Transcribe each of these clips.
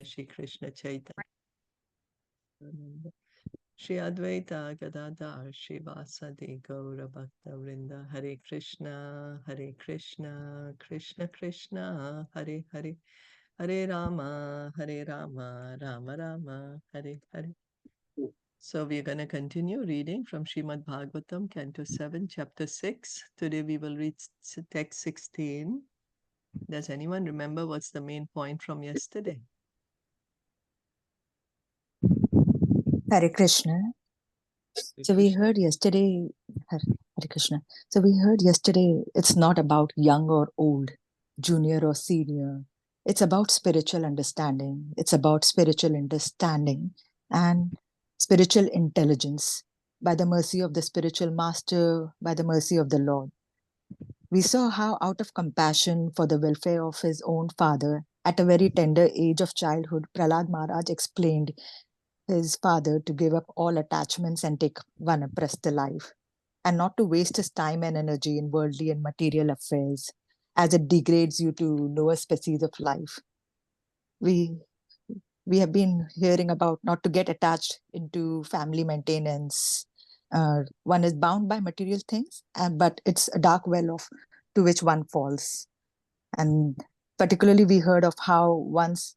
Shri Krishna Chaitanya, Shri Advaita Gadadhar Shivasadi Gaura Bhakta Vrinda. Hare Krishna, Krishna Krishna, Hare Hare, Hare Rama, Rama Rama, Hare Hare. So we're going to continue reading from Srimad Bhagavatam, Canto 7, Chapter 6. Today we will read text 16. Does anyone remember what's the main point from yesterday? Hare Krishna. So we heard yesterday, Hare Krishna. So we heard yesterday, it's not about young or old, junior or senior. It's about spiritual understanding. It's about spiritual understanding and spiritual intelligence by the mercy of the spiritual master, by the mercy of the Lord. We saw how out of compassion for the welfare of his own father, at a very tender age of childhood, Prahlāda Mahārāja explained his father to give up all attachments and take vanaprastha life, and not to waste his time and energy in worldly and material affairs, as it degrades you to lower species of life. We have been hearing about not to get attached into family maintenance. One is bound by material things, but it's a dark well to which one falls. And particularly we heard of how one's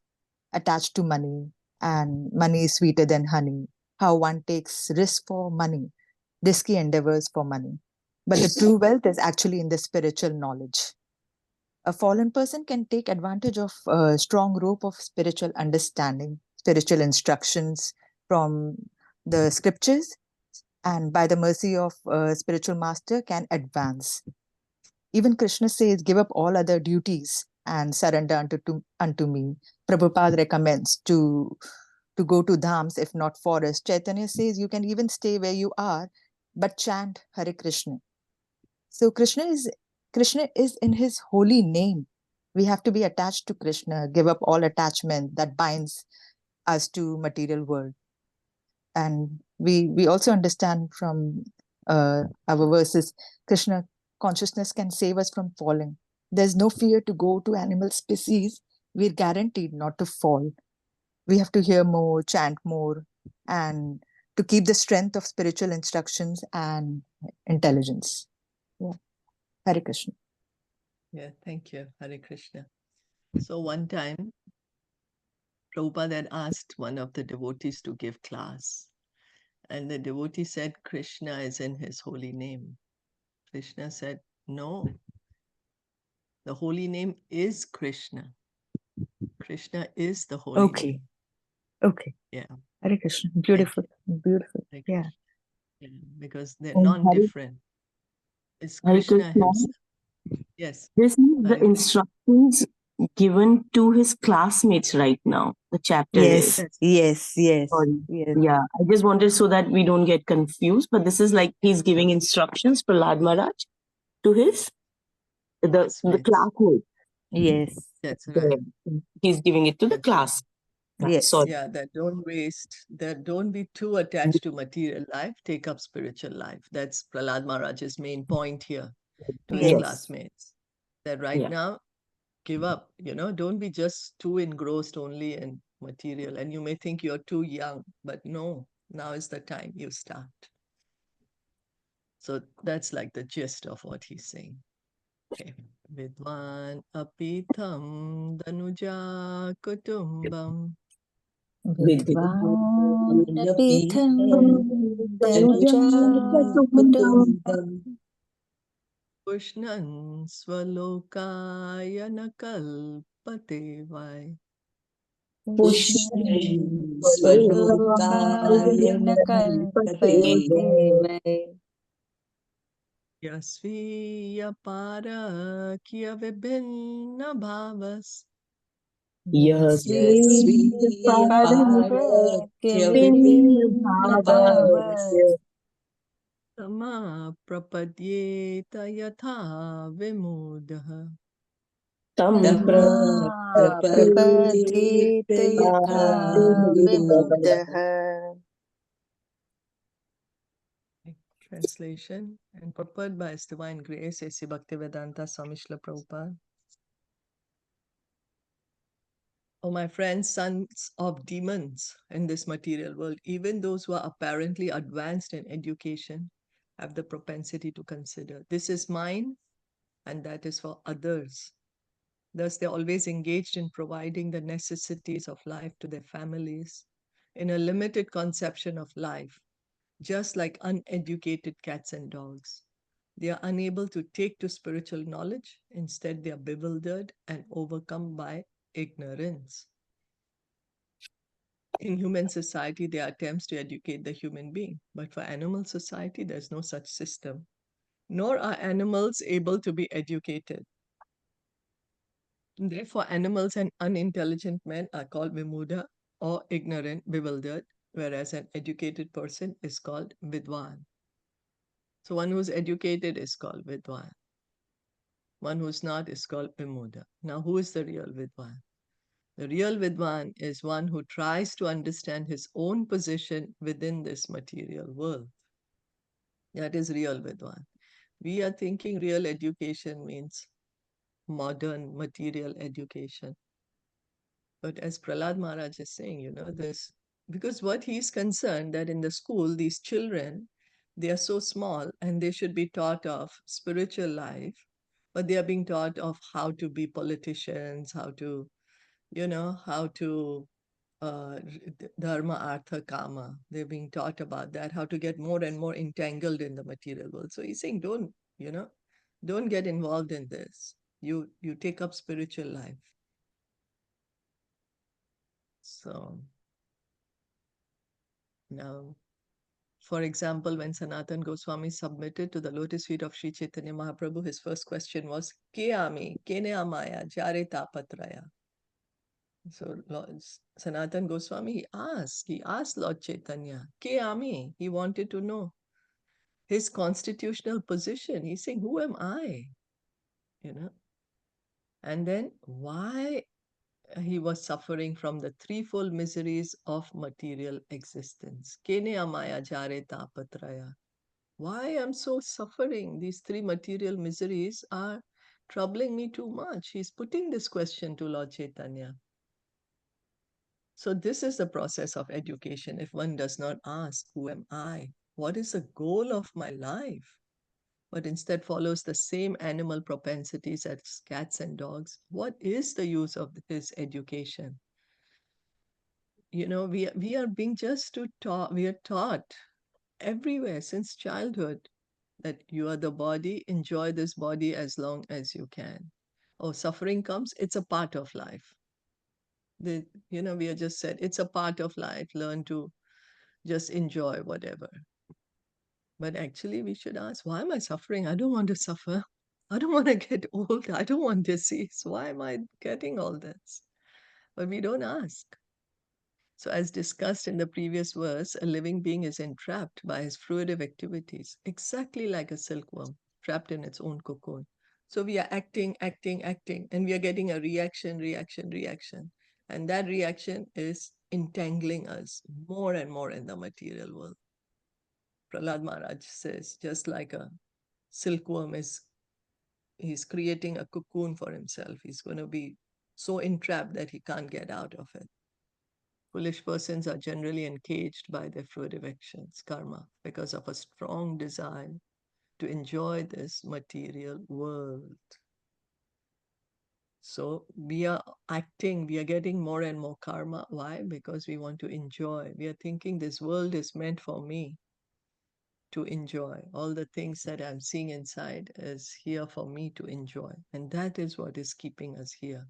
attached to money, and money is sweeter than honey, how one takes risk for money, risky endeavors for money. But the true wealth is actually in the spiritual knowledge. A fallen person can take advantage of a strong rope of spiritual understanding, spiritual instructions from the scriptures, and by the mercy of a spiritual master can advance. Even Krishna says, give up all other duties and surrender unto me. Prabhupada recommends to go to dhams, if not forest. Chaitanya says you can even stay where you are, but chant Hare Krishna. So Krishna is in his holy name. We have to be attached to Krishna, give up all attachment that binds us to material world. And we also understand from our verses, Krishna consciousness can save us from falling. There's no fear to go to animal species. We're guaranteed not to fall. We have to hear more, chant more, and to keep the strength of spiritual instructions and intelligence. Yeah. Hare Krishna. Yeah, thank you, Hare Krishna. So one time, Prabhupada had asked one of the devotees to give class. And the devotee said, Krishna is in his holy name. Krishna said, no, the holy name is Krishna. Krishna is the holy name. Okay. Yeah. Hare Krishna. Beautiful. Beautiful. Hare Yeah. Krishna. Yeah. Because they're non-different. It's Krishna himself. Yes. This is the instructions given to his classmates right now. The chapter is. Yes. Sorry. Yeah, I just wanted so that we don't get confused. But this is like he's giving instructions, Prahlāda Mahārāja, to his the classmates. Yes. That's right. He's giving it to the class. Yes. Sorry. Yeah, that don't be too attached to material life, take up spiritual life. That's Prahlāda Mahārāja's main point here to his classmates. That right now, give up, don't be just too engrossed only in material. And you may think you're too young, but no, now is the time you start. So that's like the gist of what he's saying. Okay. Vidvan apitam danuja kutumbam. Pushnan swalokaya nakalpate vai. Pushnan swalokaya nakalpate vai. Yasviya parakya vibhinna bhavas. Yasviya parakya vibhinna bhavas. Tama prapadyeta yatha vimudaha. Tama prapadyeta yatha vimudaha. Translation and purport by His Divine Grace, A.C. Bhaktivedanta Swami Srila Prabhupada. Oh, my friends, sons of demons in this material world, even those who are apparently advanced in education, have the propensity to consider, this is mine and that is for others. Thus, they're always engaged in providing the necessities of life to their families in a limited conception of life, just like uneducated cats and dogs. They are unable to take to spiritual knowledge. Instead, they are bewildered and overcome by ignorance. In human society, there are attempts to educate the human being, but for animal society, there's no such system, nor are animals able to be educated. Therefore, animals and unintelligent men are called vimuda or ignorant, bewildered, whereas an educated person is called vidwan. So one who's educated is called vidwan. One who's not is called vimuda. Now, who is the real vidwan? The real vidwan is one who tries to understand his own position within this material world. That is real vidwan. We are thinking real education means modern material education. But as Prahlāda Mahārāja is saying, this, because what he's concerned that in the school, these children, they are so small and they should be taught of spiritual life, but they are being taught of how to be politicians, how to, how to dharma, artha, kama. They're being taught about that, how to get more and more entangled in the material world. So he's saying, don't get involved in this. You take up spiritual life. So now, for example, when Sanatana Goswami submitted to the lotus feet of Sri Chaitanya Mahaprabhu, his first question was, Ke ami, kene amaya, jare tapatraya. So Sanatana Goswami, he asked Lord Chaitanya, Ke ami, he wanted to know his constitutional position. He's saying, who am I? And then why he was suffering from the threefold miseries of material existence. Kene amaya jare tapatraya. Why I'm so suffering? These three material miseries are troubling me too much. He's putting this question to Lord Chaitanya. So this is the process of education. If one does not ask, who am I? What is the goal of my life? But instead follows the same animal propensities as cats and dogs, what is the use of this education? We are being we are taught everywhere since childhood that you are the body, enjoy this body as long as you can. Oh, suffering comes, it's a part of life. We are just said, it's a part of life, learn to just enjoy whatever. But actually, we should ask, why am I suffering? I don't want to suffer. I don't want to get old. I don't want disease. Why am I getting all this? But we don't ask. So as discussed in the previous verse, a living being is entrapped by his fruitive activities, exactly like a silkworm trapped in its own cocoon. So we are acting, and we are getting a reaction. And that reaction is entangling us more and more in the material world. Prahlāda Mahārāja says, just like a silkworm he's creating a cocoon for himself. He's going to be so entrapped that he can't get out of it. Foolish persons are generally engaged by their fruitive actions, karma, because of a strong desire to enjoy this material world. So we are acting, we are getting more and more karma. Why? Because we want to enjoy. We are thinking this world is meant for me to enjoy. All the things that I'm seeing inside is here for me to enjoy. And that is what is keeping us here.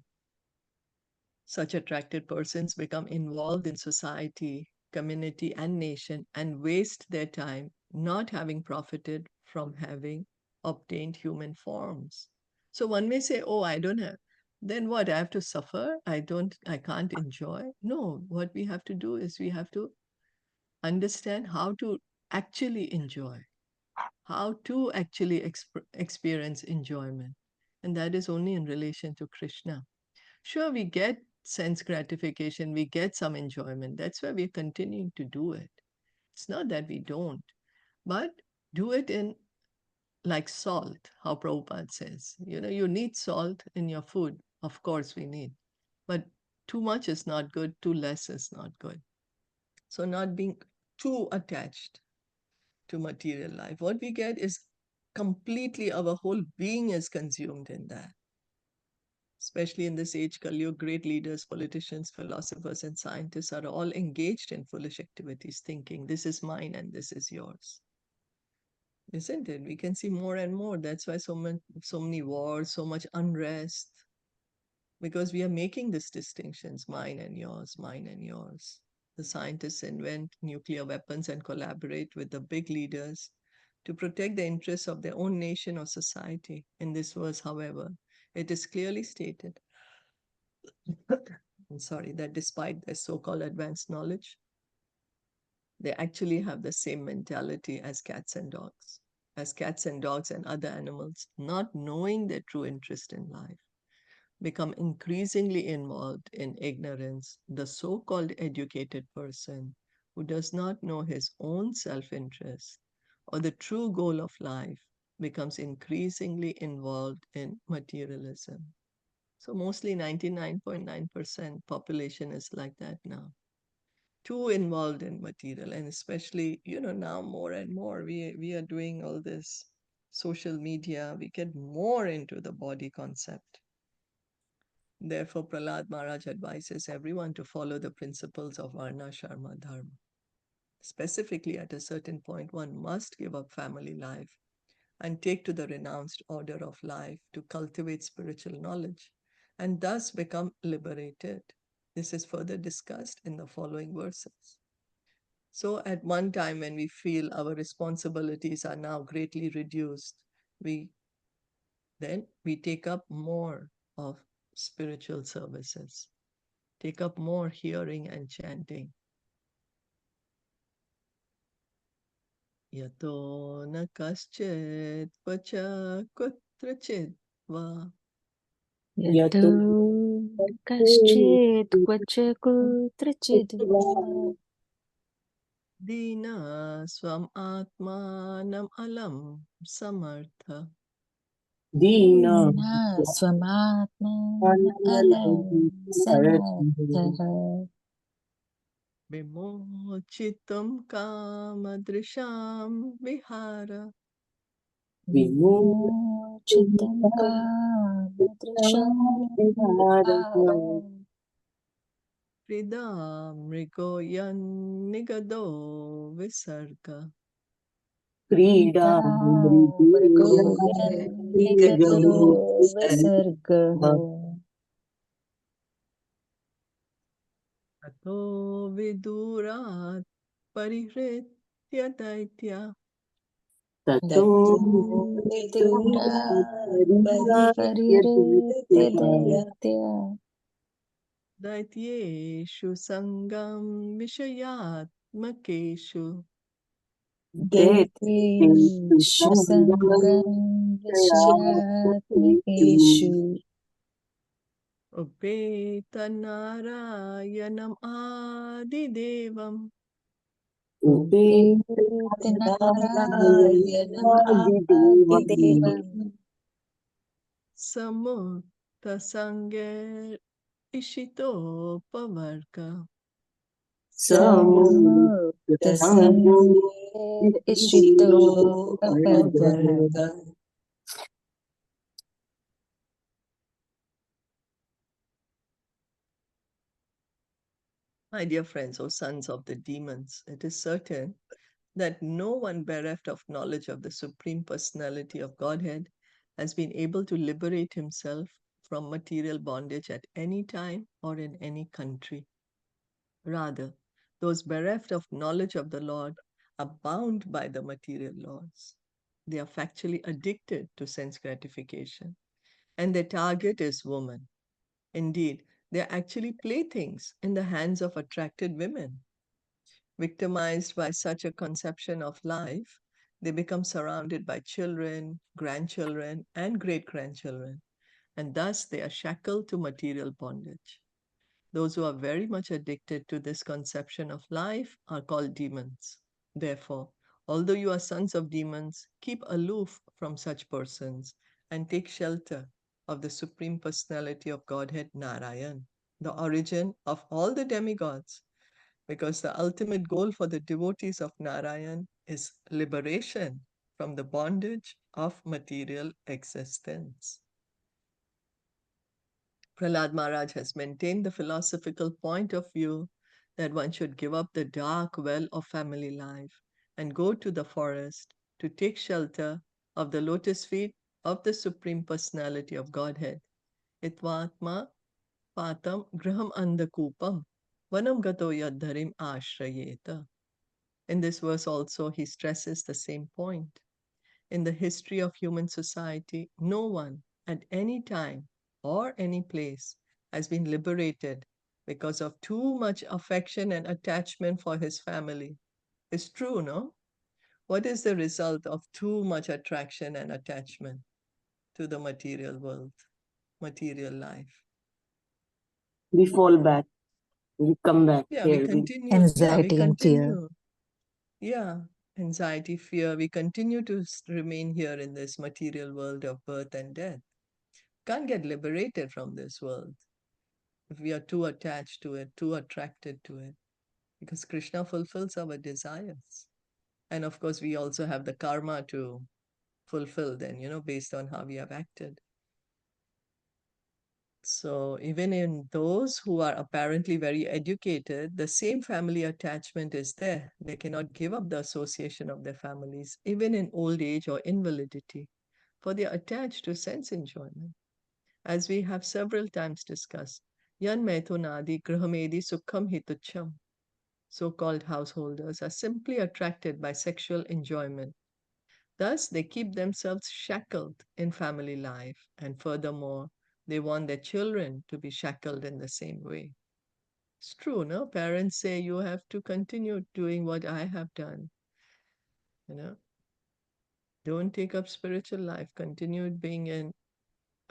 Such attracted persons become involved in society, community, and nation and waste their time not having profited from having obtained human forms. So one may say, oh, I don't have, then what? I have to suffer? I can't enjoy? No, what we have to do is we have to understand how to actually enjoy, how to actually experience enjoyment. And that is only in relation to Krishna. Sure, we get sense gratification, we get some enjoyment. That's why we're continuing to do it. It's not that we don't, but do it in like salt, how Prabhupada says. You need salt in your food. Of course we need. But Too much is not good, too less is not good. So not being too attached to material life. What we get is completely our whole being is consumed in that. Especially in this age, Kali, great leaders, politicians, philosophers, and scientists are all engaged in foolish activities, thinking this is mine and this is yours. Isn't it? We can see more and more. That's why so many wars, so much unrest, because we are making these distinctions, mine and yours, mine and yours. The scientists invent nuclear weapons and collaborate with the big leaders to protect the interests of their own nation or society. In this verse, however, it is clearly stated, I'm sorry, that despite their so-called advanced knowledge, they actually have the same mentality as cats and dogs, and other animals, not knowing their true interest in life, become increasingly involved in ignorance. The so-called educated person who does not know his own self-interest or the true goal of life becomes increasingly involved in materialism. So mostly 99.9% population is like that now. Too involved in material, and especially, now more and more we are doing all this social media, we get more into the body concept. Therefore, Prahlāda Maharaj advises everyone to follow the principles of Varna Sharma Dharma. Specifically, at a certain point, one must give up family life and take to the renounced order of life to cultivate spiritual knowledge and thus become liberated. This is further discussed in the following verses. So, at one time when we feel our responsibilities are now greatly reduced, we take up more of spiritual services, take up more hearing and chanting. Yato na kaschet vacha kutrachit va Yato kaschet kvacha kutrachidva dina swam atmanam alam samartha Dina Dina swamatma alam samartha vimochitam kamadrisham vihara Vimochitam kamadrisham vihara Mrigo yan nigado visarga Krida mrigoyan nigado visargaha Ato vidurat parihritya daitya Tato Tato vidurat parihrite daitya Daityeshu sangam vishayatmakeshu Daiteshu sangam vishayatmakeshu Upeta narayanam adidevam Upetnarayanam adidevam Samukta sanger ishito pavarka Samukta sangir ishito pavargaha. My dear friends, O sons of the demons, it is certain that no one bereft of knowledge of the Supreme Personality of Godhead has been able to liberate himself from material bondage at any time or in any country. Rather, those bereft of knowledge of the Lord are bound by the material laws. They are factually addicted to sense gratification, and their target is woman. Indeed, they are actually playthings in the hands of attracted women. Victimized by such a conception of life, they become surrounded by children, grandchildren, and great grandchildren, and thus they are shackled to material bondage. Those who are very much addicted to this conception of life are called demons. Therefore, although you are sons of demons, keep aloof from such persons and take shelter of the Supreme Personality of Godhead, Narayan. the origin of all the demigods, because the ultimate goal for the devotees of Narayan is liberation from the bondage of material existence. Prahlāda Mahārāja has maintained the philosophical point of view that one should give up the dark well of family life and go to the forest to take shelter of the lotus feet of the Supreme Personality of Godhead. Itvatma patam graham andakupam vanam gato yadharim ashrayeta. In this verse also he stresses the same point. In the history of human society, no one at any time or any place has been liberated because of too much affection and attachment for his family. It's true, no? What is the result of too much attraction and attachment to the material world, material life? We fall back. We come back Yeah, here. we continue. Anxiety and fear. Yeah, anxiety, fear. We continue to remain here in this material world of birth and death. Can't get liberated from this world if we are too attached to it, too attracted to it, because Krishna fulfills our desires. And of course, we also have the karma to fulfill then, based on how we have acted. So even in those who are apparently very educated, the same family attachment is there. They cannot give up the association of their families, even in old age or invalidity, for they are attached to sense enjoyment. As we have several times discussed, yan maitunadi grahamedi sukham hitucham. So-called householders are simply attracted by sexual enjoyment. Thus, they keep themselves shackled in family life, and furthermore, they want their children to be shackled in the same way. It's true, no? Parents say you have to continue doing what I have done. Don't take up spiritual life. Continue being in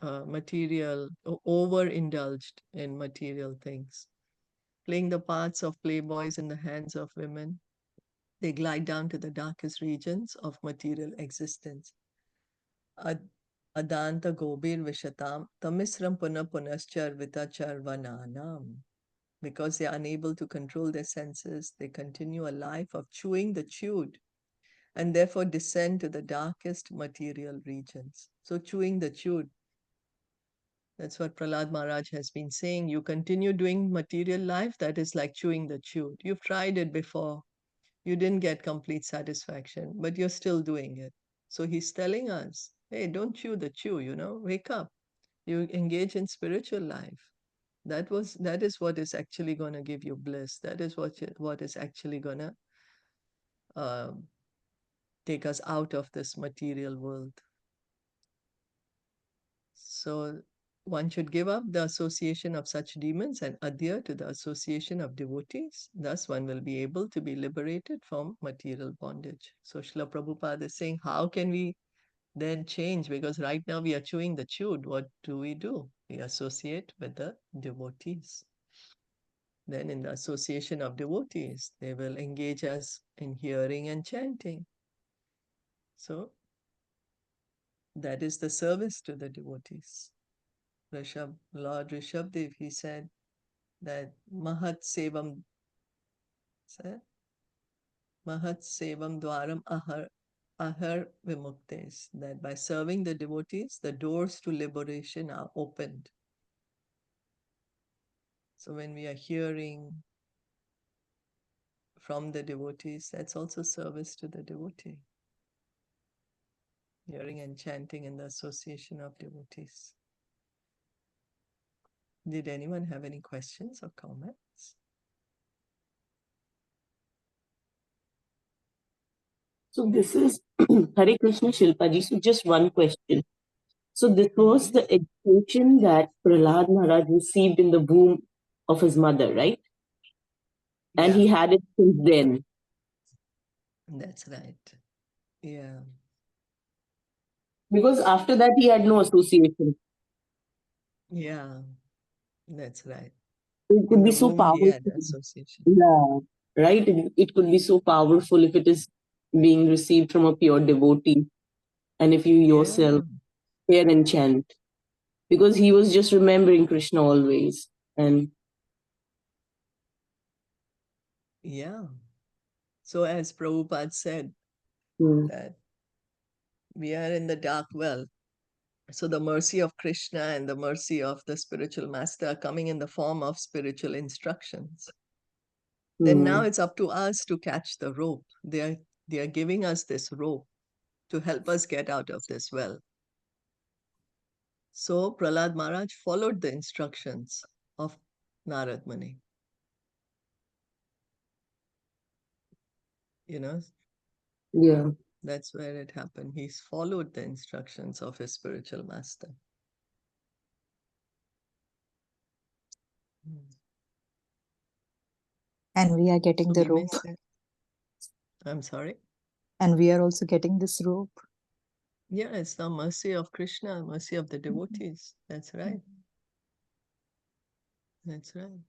material, overindulged in material things. Playing the parts of playboys in the hands of women, they glide down to the darkest regions of material existence. Adanta gobir vishatam tamisram puna punaschar vitachar vananam. Because they are unable to control their senses, they continue a life of chewing the chewed and therefore descend to the darkest material regions. So chewing the chewed, that's what Prahlāda Mahārāja has been saying. You continue doing material life, that is like chewing the chewed. You've tried it before. You didn't get complete satisfaction, but you're still doing it. So he's telling us, hey, don't chew the chew, wake up. You engage in spiritual life. That is what is actually going to give you bliss. That is what is actually going to take us out of this material world. So one should give up the association of such demons and adhere to the association of devotees. Thus, one will be able to be liberated from material bondage. So Srila Prabhupada is saying, how can we then change? Because right now we are chewing the chewed. What do? We associate with the devotees. Then in the association of devotees, they will engage us in hearing and chanting. So that is the service to the devotees. Lord Rishabdev, he said that Mahat Sevam Dwaram Ahar Vimuktes, that by serving the devotees, the doors to liberation are opened. So when we are hearing from the devotees, that's also service to the devotee. Hearing and chanting in the association of devotees. Did anyone have any questions or comments? So this is Hare Krishna Shilpaji. So just one question. So this was the education that Prahlāda Maharaj received in the womb of his mother, right? And he had it since then. That's right. Yeah. Because after that, he had no association. Yeah, that's right. It could be so powerful. Association. Yeah, right? It could be so powerful if it is being received from a pure devotee. And if you yourself hear and chant. Because he was just remembering Krishna always. And Yeah. So as Prabhupada said, that we are in the dark well. So the mercy of Krishna and the mercy of the spiritual master are coming in the form of spiritual instructions. Then now it's up to us to catch the rope. They are giving us this rope to help us get out of this well. So Prahlāda Maharaj followed the instructions of Narad Muni. You know, Yeah. that's where it happened. He's followed the instructions of his spiritual master. And we are getting the rope. I'm sorry? And we are also getting this rope. Yeah, it's the mercy of Krishna, mercy of the devotees. That's right. That's right.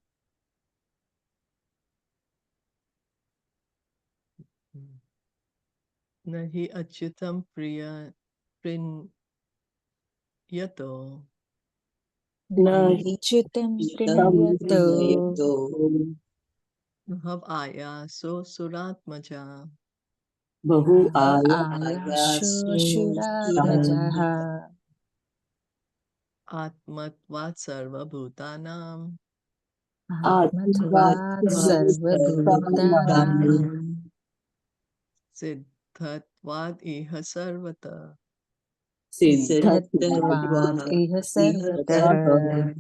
Nahi achyutam priya prinyato Chitam prinyato bhav ayaso suratmaja Bahu ayasho shuratmajaha atmatvat sarva bhutanam atmatvat sarvabhutanam siddhatvad iha sarvata. siddhatvat iha sarvatah.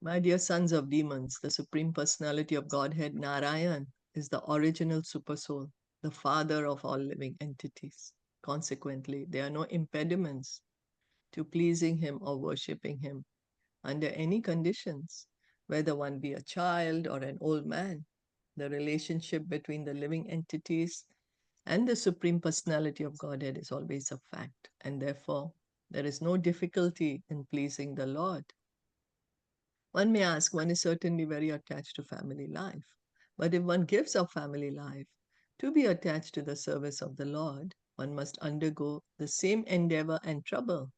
My dear sons of demons, the Supreme Personality of Godhead, Narayan, is the original Supersoul, the father of all living entities. Consequently, there are no impediments to pleasing him or worshipping him under any conditions, whether one be a child or an old man. The relationship between the living entities and the Supreme Personality of Godhead is always a fact, and therefore there is no difficulty in pleasing the Lord. One may ask, one is certainly very attached to family life. But if one gives up family life to be attached to the service of the Lord, one must undergo the same endeavor and trouble.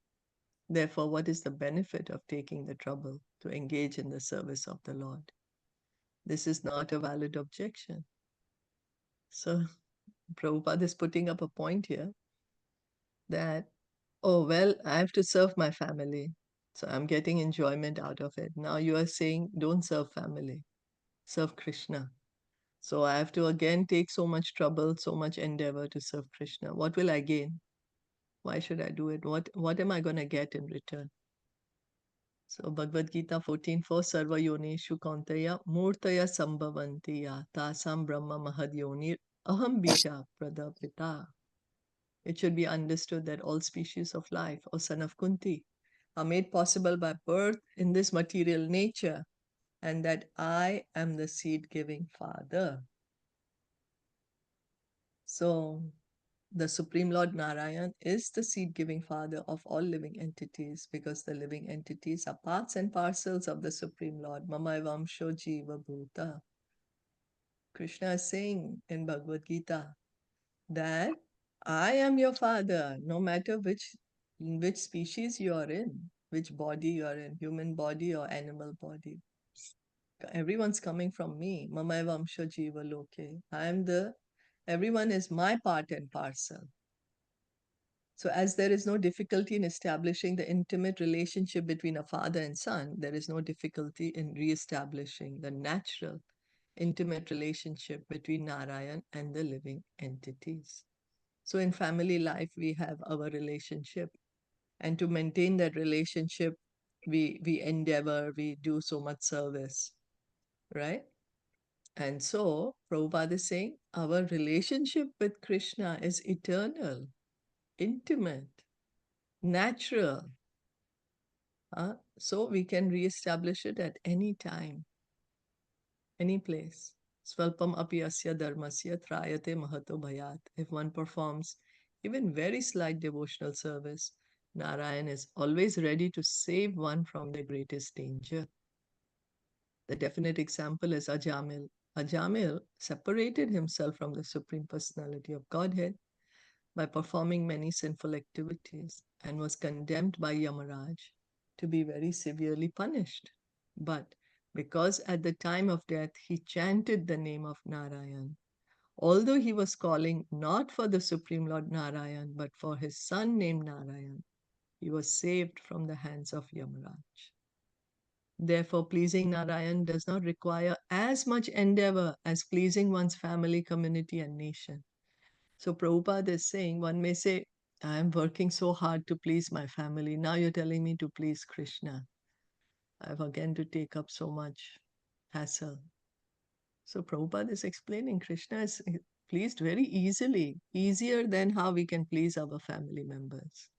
Therefore, what is the benefit of taking the trouble to engage in the service of the Lord? This is not a valid objection. So, Prabhupada is putting up a point here that, oh, well, I have to serve my family. So I'm getting enjoyment out of it. Now you are saying, don't serve family, serve Krishna. So I have to again take so much trouble, so much endeavor to serve Krishna. What will I gain? Why should I do it? What am I going to get in return? So Bhagavad Gita 14:4 Sarva yoneshu kauntaya murtaya sambhavantiya tasam brahma mahadyonir aham bija pradapita. It should be understood that all species of life, O son of Kunti, are made possible by birth in this material nature, and that I am the seed-giving father. So the Supreme Lord Narayan is the seed-giving father of all living entities, because the living entities are parts and parcels of the Supreme Lord. Mamai Vamsho Jiva Bhuta. Krishna is saying in Bhagavad Gita that I am your father, no matter which species you are in, which body you are in, human body or animal body. Everyone's coming from me. Mamai Vamsha Jiva Loke. Everyone is my part and parcel. So as there is no difficulty in establishing the intimate relationship between a father and son, there is no difficulty in re-establishing the natural, intimate relationship between Narayan and the living entities. So in family life, we have our relationship. And to maintain that relationship, we endeavor, we do so much service, right? And so Prabhupada is saying our relationship with Krishna is eternal, intimate, natural. So we can re-establish it at any time, any place. Swalpam api asya dharmasya trayate mahato bhayat. If one performs even very slight devotional service, Narayan is always ready to save one from the greatest danger. The definite example is Ajamil. Ajamil separated himself from the Supreme Personality of Godhead by performing many sinful activities and was condemned by Yamaraj to be very severely punished. But because at the time of death he chanted the name of Narayan. Although he was calling not for the Supreme Lord Narayan, but for his son named Narayan, he was saved from the hands of Yamaraj. Therefore, pleasing Narayan does not require as much endeavor as pleasing one's family, community, and nation. So Prabhupada is saying, one may say, I am working so hard to please my family. Now you're telling me to please Krishna. I have again to take up so much hassle. So Prabhupada is explaining Krishna is pleased very easily, easier than how we can please our family members.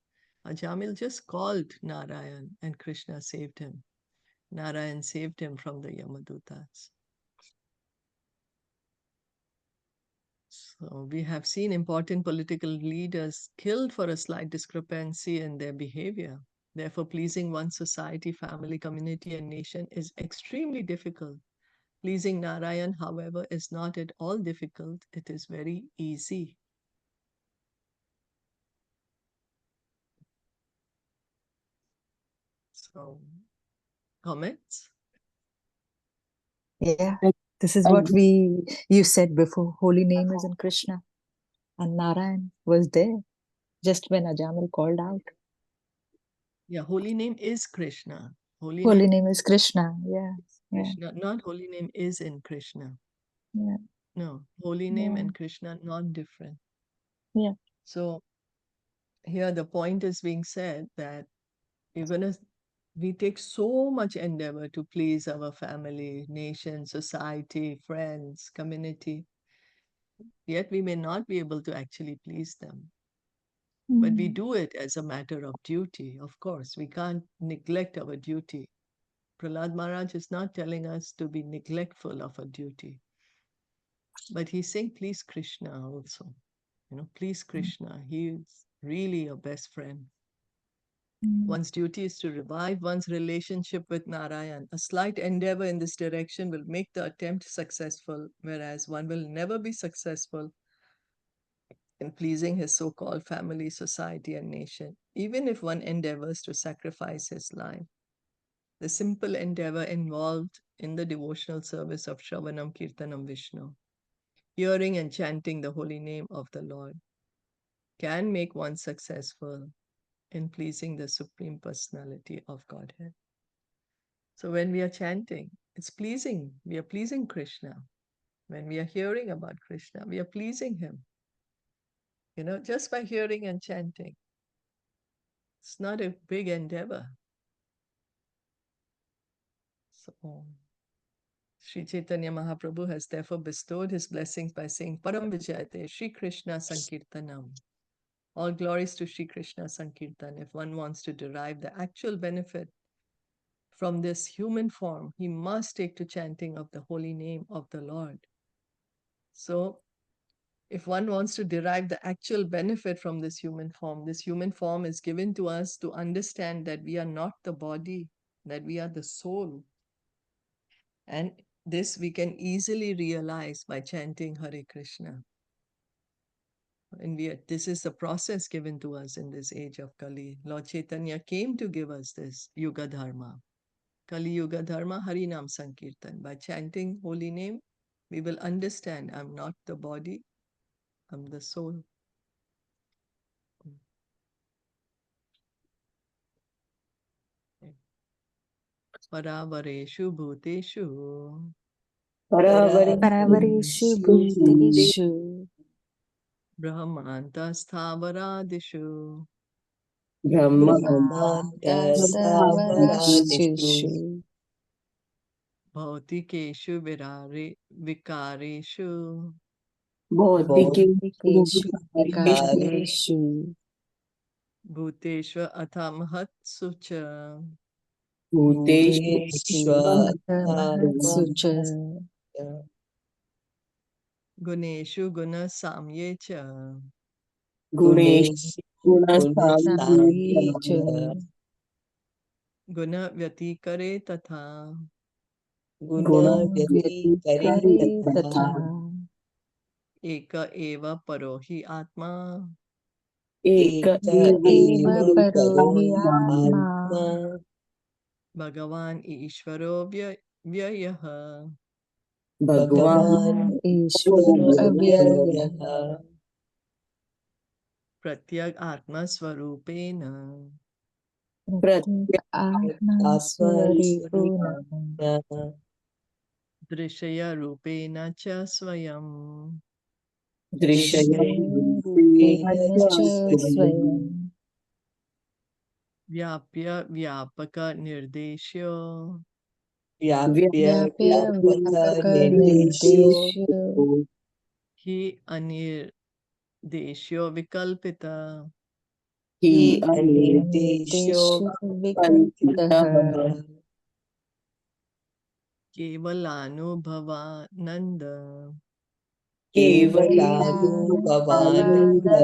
Ajamil just called Narayan and Krishna saved him. Narayan saved him from the Yamadutas. So we have seen important political leaders killed for a slight discrepancy in their behavior. Therefore, pleasing one's society, family, community, and nation is extremely difficult. Pleasing Narayan, however, is not at all difficult. It is very easy. So, comments? Yeah, this is what you said before. Holy name is in Krishna. And Narayan was there just when Ajamil called out. Yeah, holy name is Krishna. Holy name is Krishna. Yeah. Krishna, not holy name is in Krishna. Yeah. No, holy name and Krishna not different. Yeah. So here the point is being said that we take so much endeavor to please our family, nation, society, friends, community, yet we may not be able to actually please them. But we do it as a matter of duty. Of course, we can't neglect our duty. Prahlāda Maharaj is not telling us to be neglectful of a duty. But he's saying, please Krishna also. Please Krishna. He is really your best friend. One's duty is to revive one's relationship with Narayan. A slight endeavor in this direction will make the attempt successful, whereas one will never be successful in pleasing his so-called family, society, and nation, even if one endeavors to sacrifice his life. The simple endeavor involved in the devotional service of Shravanam Kirtanam Vishnu, hearing and chanting the holy name of the Lord, can make one successful in pleasing the Supreme Personality of Godhead. So when we are chanting, it's pleasing. We are pleasing Krishna. When we are hearing about Krishna, we are pleasing him. Just by hearing and chanting. It's not a big endeavor. So Sri Chaitanya Mahaprabhu has therefore bestowed his blessings by saying, Param Vijayate, Sri Krishna Sankirtanam. All glories to Sri Krishna Sankirtan. If one wants to derive the actual benefit from this human form, he must take to chanting of the holy name of the Lord. So, if one wants to derive the actual benefit from this human form is given to us to understand that we are not the body, that we are the soul. And this we can easily realize by chanting Hare Krishna. And this is the process given to us in this age of Kali. Lord Chaitanya came to give us this Yuga Dharma. Kali Yuga Dharma, Harinam Sankirtan. By chanting holy name, we will understand I'm not the body, I'm the soul. Paravareshu Bhuteshu. Paravareshu Bhuteshu. Brahmantastavadishu. Brahmantastavadishu. Bhautikeshu vikareshu. Bhautikeshu vikareshu. Bhuteshva atamahatsu cha. Bhuteshva atamahatsu cha. Guneshu guna samye cha. Gunasamye cha. Guna vyatikare tatha. Vyatikare tatha. Eka eva parohi atma. Eka eva parohi atma. Bhagavan Ishvaro Vyayaha. Bhagavan Ishvaro Avyayah Pratyag Atma Swarupena. Pratyek Atman Swaripuna Drishaya Rupena Cha Swayam. Drishya Cha Swayam Vyapya Vyapaka Nirdeshyo. Vyapya Vyapaka Nirdeshyo Hi Anirdeshyo Vikalpita. Hi Anirdeshyo Vikalpitaha Kevalanubhavananda. Kevalananda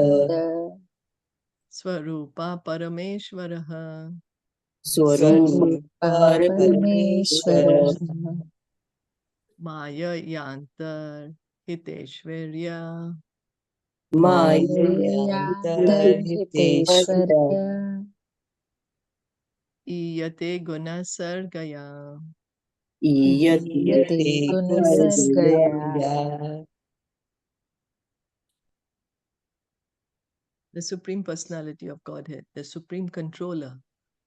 Swarupa Parameshwaraha. Swarupa Parameshwara Maya Yantar Hiteshwarya. Mayayantarhiteshwarya Iyate Gunasargaya. Iyate Gunasargaya. The Supreme Personality of Godhead, the Supreme Controller,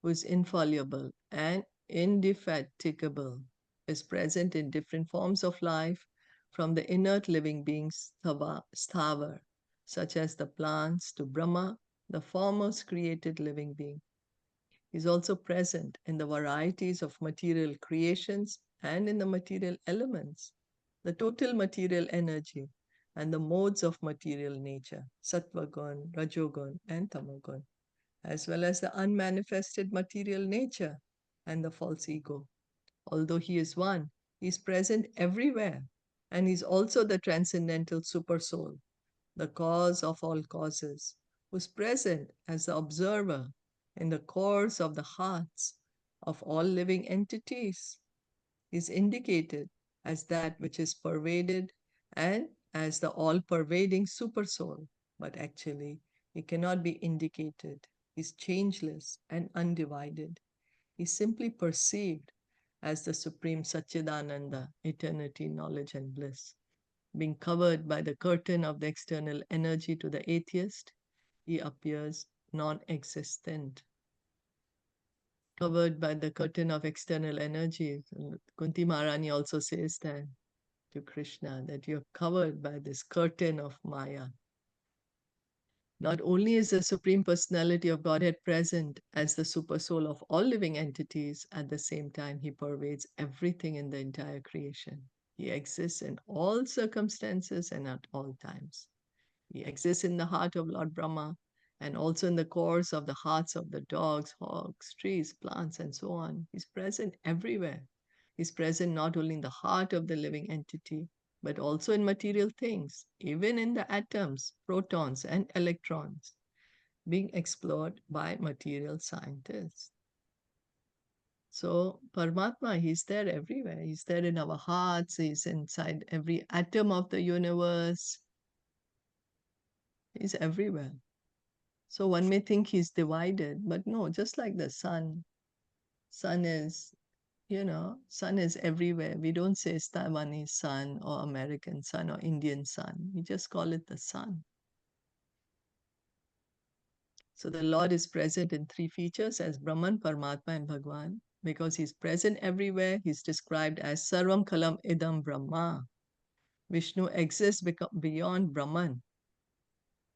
who is infallible and indefatigable, is present in different forms of life, from the inert living beings, sthavar, such as the plants, to Brahma, the foremost created living being. He is also present in the varieties of material creations and in the material elements, the total material energy, and the modes of material nature, sattvagun, rajogun, and tamagun, as well as the unmanifested material nature and the false ego. Although he is one, he is present everywhere, and he is also the transcendental supersoul, the cause of all causes, who is present as the observer in the cores of the hearts of all living entities. He is indicated as that which is pervaded and as the all-pervading supersoul, but actually he cannot be indicated. He is changeless and undivided. He is simply perceived as the supreme Satchidananda, eternity, knowledge, and bliss. Being covered by the curtain of the external energy to the atheist, he appears non-existent. Covered by the curtain of external energy. Kunti Maharani also says that to Krishna, that you're covered by this curtain of Maya. Not only is the Supreme Personality of Godhead present as the supersoul of all living entities, at the same time, he pervades everything in the entire creation. He exists in all circumstances and at all times. He exists in the heart of Lord Brahma and also in the cores of the hearts of the dogs, hogs, trees, plants, and so on. He's present everywhere. He's present not only in the heart of the living entity, but also in material things, even in the atoms, protons, and electrons being explored by material scientists. So, Paramatma, he's there everywhere. He's there in our hearts, he's inside every atom of the universe. He's everywhere. So one may think he's divided, but no, just like the sun. Sun is, sun is everywhere. We don't say Taiwanese sun or American sun or Indian sun. We just call it the sun. So the Lord is present in three features as Brahman, Paramatma, and Bhagwan. Because he's present everywhere, he's described as Sarvam Kalam Idam Brahma. Vishnu exists beyond Brahman.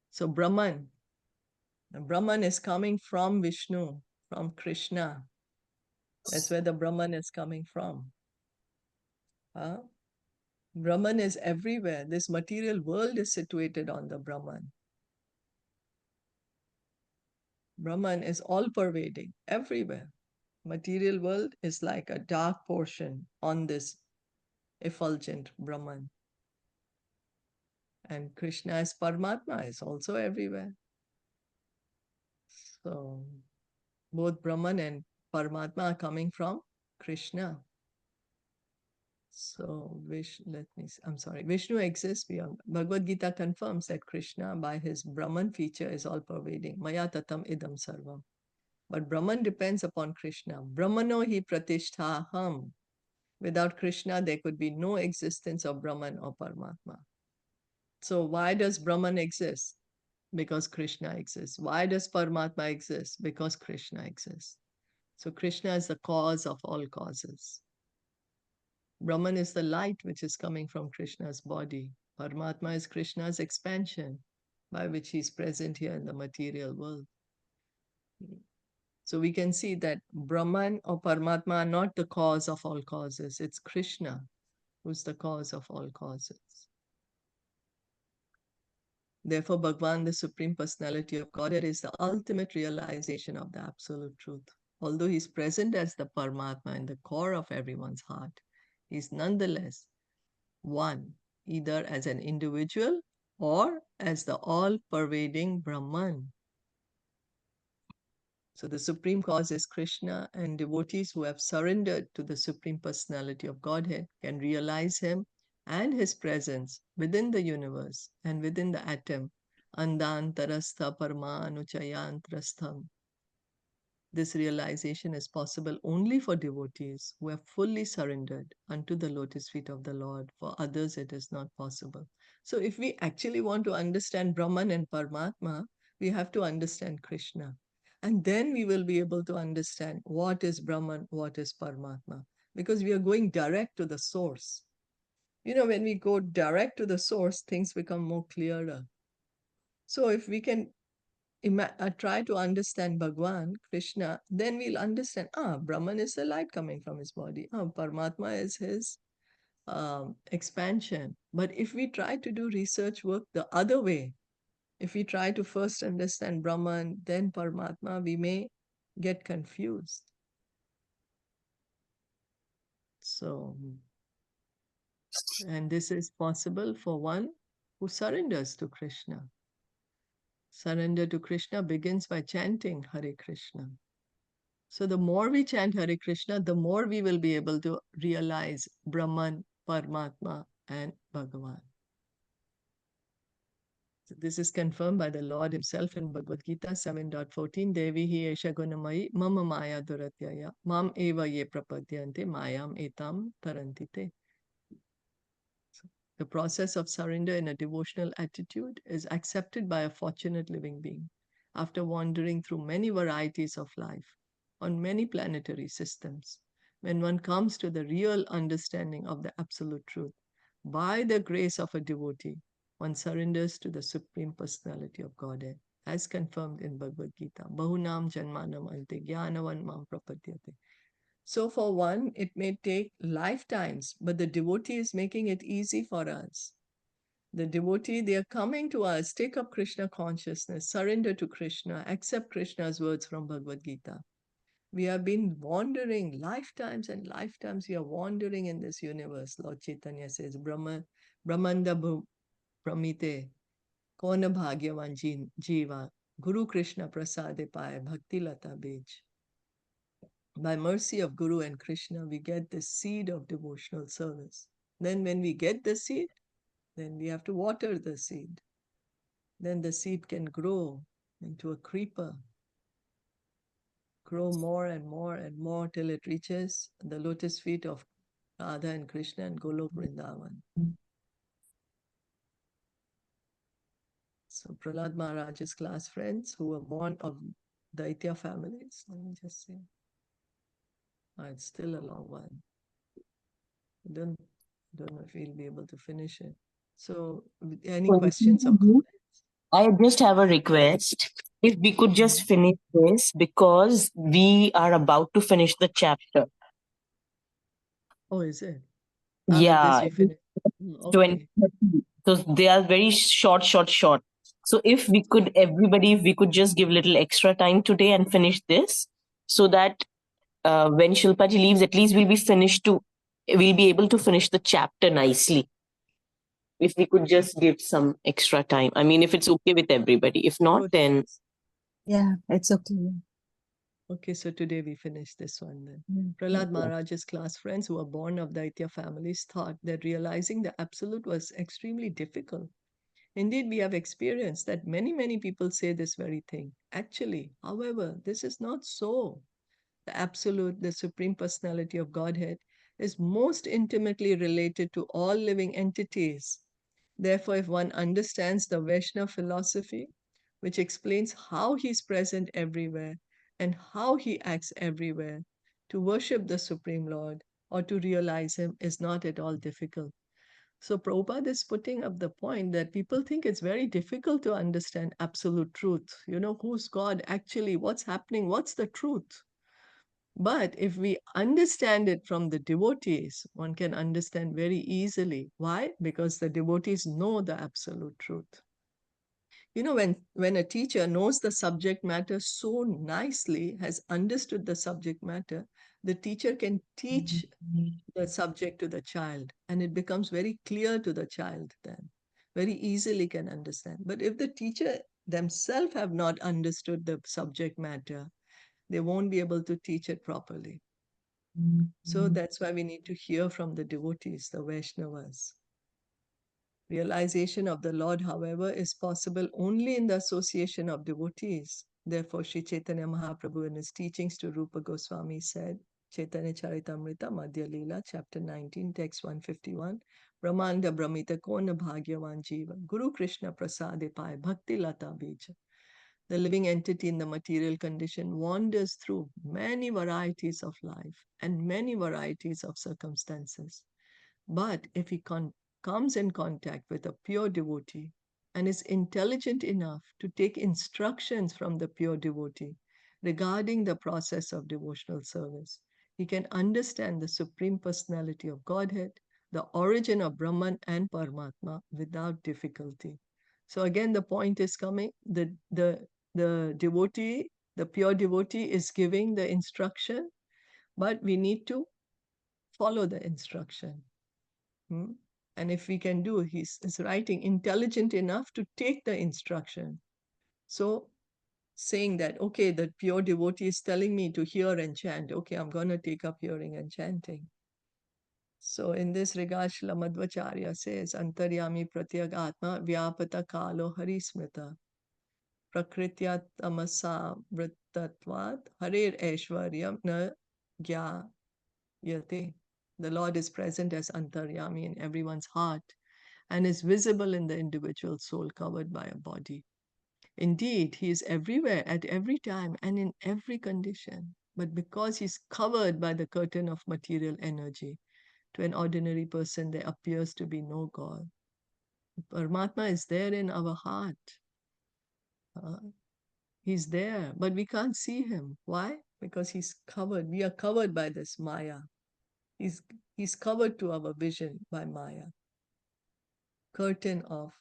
So Brahman is coming from Vishnu, from Krishna. That's where the Brahman is coming from. Brahman is everywhere. This material world is situated on the Brahman. Brahman is all-pervading, everywhere. Material world is like a dark portion on this effulgent Brahman. And Krishna as Paramatma is also everywhere. So both Brahman and Paramatma are coming from Krishna. So Vishnu exists beyond. Bhagavad Gita confirms that Krishna, by his Brahman feature, is all-pervading. Maya tatam idam sarvam. But Brahman depends upon Krishna. Brahmano hi pratishthaham. Without Krishna, there could be no existence of Brahman or Paramatma. So why does Brahman exist? Because Krishna exists. Why does Paramatma exist? Because Krishna exists. So Krishna is the cause of all causes. Brahman is the light which is coming from Krishna's body. Paramatma is Krishna's expansion by which he is present here in the material world. So we can see that Brahman or Paramatma are not the cause of all causes. It's Krishna who's the cause of all causes. Therefore, Bhagavan, the Supreme Personality of Godhead, is the ultimate realization of the Absolute Truth. Although he's present as the Paramatma in the core of everyone's heart, he's nonetheless one, either as an individual or as the all-pervading Brahman. So the Supreme Cause is Krishna, and devotees who have surrendered to the Supreme Personality of Godhead can realize him and his presence within the universe and within the atom. Andantarastha parmanuchayantrastham. This realization is possible only for devotees who have fully surrendered unto the lotus feet of the Lord. For others, it is not possible. So if we actually want to understand Brahman and Paramatma, we have to understand Krishna. And then we will be able to understand what is Brahman, what is Paramatma, because we are going direct to the source. You know, when we go direct to the source, things become more clearer. So if we can try to understand Bhagwan, Krishna, then we'll understand, Brahman is the light coming from his body. Paramatma is his expansion. But if we try to do research work the other way, if we try to first understand Brahman, then Paramatma, we may get confused. So, and this is possible for one who surrenders to Krishna. Surrender to Krishna begins by chanting Hare Krishna. So the more we chant Hare Krishna, the more we will be able to realize Brahman, Paramatma, and Bhagavan. So this is confirmed by the Lord himself in Bhagavad Gita 7.14. Devi hi esha gunamayi mama maya duratyaya mam eva ye prapadyante mayam etam tarantite. The process of surrender in a devotional attitude is accepted by a fortunate living being after wandering through many varieties of life on many planetary systems. When one comes to the real understanding of the Absolute Truth, by the grace of a devotee, one surrenders to the Supreme Personality of Godhead, as confirmed in Bhagavad Gita. Bahunam janmanam ante jnanavan mam prapadyate. So for one, it may take lifetimes, but the devotee is making it easy for us. The devotee, they are coming to us, take up Krishna consciousness, surrender to Krishna, accept Krishna's words from Bhagavad Gita. We have been wandering lifetimes and lifetimes. We are wandering in this universe. Lord Chaitanya says, Brahmanda Brahmite, Kona Bhagyavan Jiva, Guru Krishna Prasade Paya, Bhakti Lata Bij. By mercy of Guru and Krishna, we get the seed of devotional service. Then when we get the seed, then we have to water the seed. Then the seed can grow into a creeper, grow more and more and more till it reaches the lotus feet of Radha and Krishna and Golok Vrindavan. So Prahlāda Mahārāja's class friends who were born of Daitya families, let me just say, it's still a long one. I don't know if we'll be able to finish it. So any questions or comments? I just have a request. If we could just finish this, because we are about to finish the chapter. Oh, is it? Yeah. With this we finish. Okay. 20. So they are very short. So if we could, everybody, if we could just give a little extra time today and finish this, so that when Shilpaji leaves, at least we'll be able to finish the chapter nicely. If we could just give some extra time. I mean, if it's okay with everybody. If not, then... Yeah, it's okay. Okay, so today we finish this one then. Prahlāda Mahārāja's class friends who were born of Daitya families thought that realizing the Absolute was extremely difficult. Indeed, we have experienced that many people say this very thing. Actually, however, this is not so. The Absolute, the Supreme Personality of Godhead, is most intimately related to all living entities. Therefore, if one understands the Vaishnava philosophy, which explains how he is present everywhere and how he acts everywhere, to worship the Supreme Lord or to realize him is not at all difficult. So Prabhupada is putting up the point that people think it's very difficult to understand absolute truth. You know, who's God actually? What's happening? What's the truth? But if we understand it from the devotees, one can understand very easily. Why? Because the devotees know the absolute truth. You know, when a teacher knows the subject matter so nicely, has understood the subject matter, the teacher can teach the subject to the child, and it becomes very clear to the child then, very easily can understand. But if the teacher themselves have not understood the subject matter, they won't be able to teach it properly. So that's why we need to hear from the devotees, the Vaishnavas. Realization of the Lord, however, is possible only in the association of devotees. Therefore, Sri Caitanya Mahaprabhu in his teachings to Rupa Goswami said, Caitanya Caritamita, Madhya Leela, chapter 19, text 151, Brahmanda Brahmita Kona Bhagyavan Jiva, Guru Krishna Prasade Pai Bhakti Lata Bija. The living entity in the material condition wanders through many varieties of life and many varieties of circumstances. But if he comes in contact with a pure devotee and is intelligent enough to take instructions from the pure devotee regarding the process of devotional service, he can understand the Supreme Personality of Godhead, the origin of Brahman and Paramatma without difficulty. So again, the point is coming, the devotee, the pure devotee is giving the instruction, but we need to follow the instruction. And if we can do, he's writing, intelligent enough to take the instruction. So saying that, okay, the pure devotee is telling me to hear and chant. Okay, I'm going to take up hearing and chanting. So in this regard, Srila Madhvacharya says, Antaryami pratyag atma vyapata kalo harismrita prakritya tamasa vrittatvat harir aishwaryam na gyayate. The Lord is present as Antaryami in everyone's heart and is visible in the individual soul covered by a body. Indeed, he is everywhere at every time and in every condition. But because he's covered by the curtain of material energy, to an ordinary person there appears to be no God. Paramatma is there in our heart. He's there, but we can't see him. Why? Because he's covered. We are covered by this Maya. He's covered to our vision by Maya. Curtain of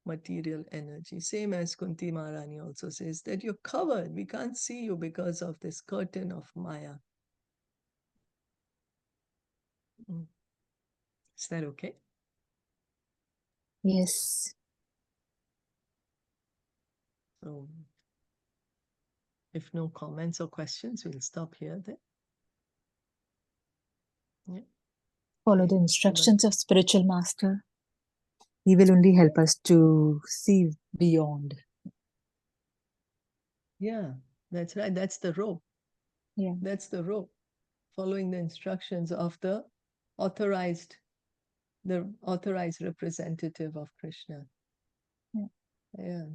material energy. Same as Kunti Maharani also says that you're covered. We can't see you because of this curtain of Maya. Is that okay? Yes. So if no comments or questions, we'll stop here then. Yeah. Follow the instructions of spiritual master. He will only help us to see beyond. Yeah, that's right. That's the rope. Yeah. That's the rope. Following the instructions of the authorized representative of Krishna. Yeah.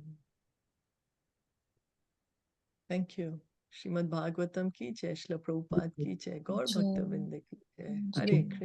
Thank you. Srimad Bhagavatam ki jai, Srila Prabhupada ki jai, Gaur Bhakta Vrinda ki jai. Hare Krishna.